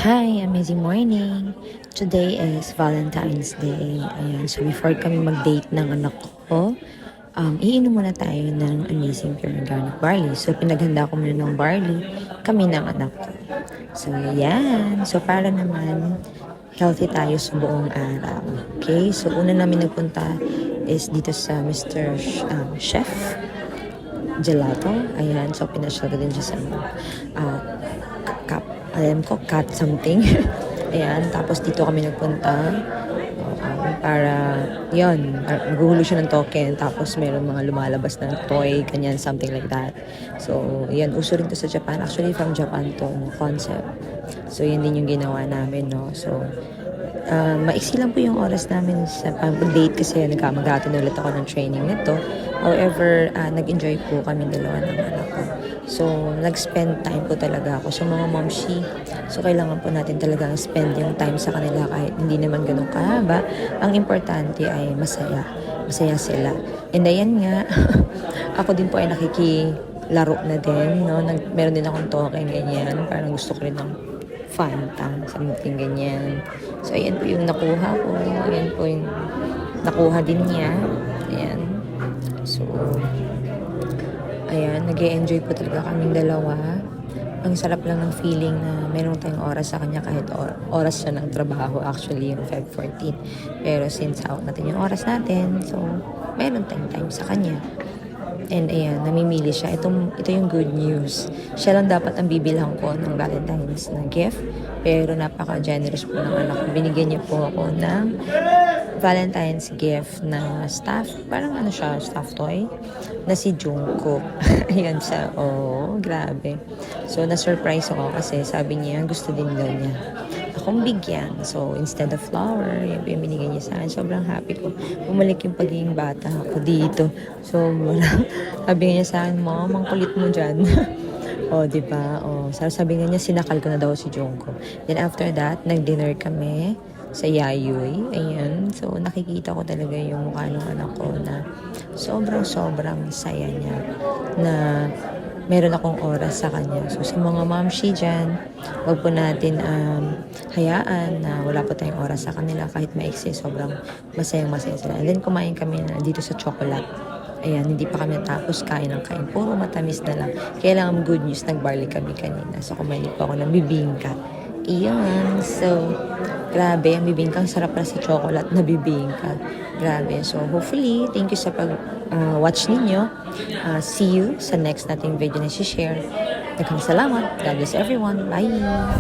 Hi, amazing morning! Today is Valentine's Day. Ayan, so before kami mag-date ng anak ko, iinom muna tayo ng amazing pure organic barley. So pinaghanda ko muna ng barley, kami ng anak ko. So yan, so para naman healthy tayo sa buong araw. Okay, so una namin nagpunta is dito sa Mr. Chef Gelato. Ayan, so pinasyal ko din siya sa uh, cup. Alam ko, cat something. Ayan, tapos dito kami nagpunta para, yon maghuhulo siya ng token, tapos meron mga lumalabas ng toy, ganyan, something like that. So, yan, uso rin to sa Japan. Actually, from Japan to, concept. So, yun din yung ginawa namin, no? So, maiksi lang po yung oras namin sa pag-date kasi mag-attend ulit ako ng training nito. However, nag-enjoy po kami dalawa ng anak ko. So, nag-spend time po talaga ako sa mga momshi. So, kailangan po natin talagang spend yung time sa kanila kahit hindi naman ganun kahaba. Ang importante ay masaya. Masaya sila. And ayan nga, ako din po ay nakikilaro na din. No? Meron din akong token, ganyan. Parang gusto ko rin ng Fanta, something ganyan. So, ayan po yung nakuha ko. Ayan po yung nakuha din niya. Ayan. So, ayan, nag-e-enjoy po talaga kaming dalawa. Ang sarap lang ng feeling na meron tayong oras sa kanya kahit oras siya ng trabaho, actually yung Feb 14. Pero since out natin yung oras natin, so meron tayong time sa kanya. And ayan, namimili siya. Ito yung good news. Siya lang dapat ang bibilhan ko ng Valentine's na gift. Pero napaka-generous po ng anak ko. Binigyan niya po ako ng Valentine's gift na staff, parang ano siya, staff toy, na si Jungkook. Ayan siya, oh, grabe. So, na-surprise ako kasi sabi niya, gusto din daw niya akong bigyan. So, instead of flower, yung binigay niya sa akin, sobrang happy ko. Bumalik yung pagiging bata ako dito. So, sabi niya sa akin, Mom, ang kulit mo dyan. O, diba? O, sabi nga niya, sinakal ko na daw si Jungkook. Then, after that, nag-dinner kami sa Yayoi. Ayan. So, nakikita ko talaga yung mukha ng anak ko na sobrang saya niya na meron akong oras sa kanya. So, sa mga momshi dyan, wag po natin hayaan na wala po tayong oras sa kanila kahit maiksi. Sobrang masaya sila. And then, kumain kami na dito sa chocolate. Ayan, hindi pa kami natapos kain ng kain. Puro matamis na lang. Kaya lang good news, nag-barley kami kanina. So, kumain po ako ng bibingka. Iyan. So, grabe. Ang bibingka, ang sarap na sa chocolate na bibingka. Grabe. So, hopefully, thank you sa pag-watch ninyo. See you sa next nating video na si-share. Salamat. God bless everyone. Bye!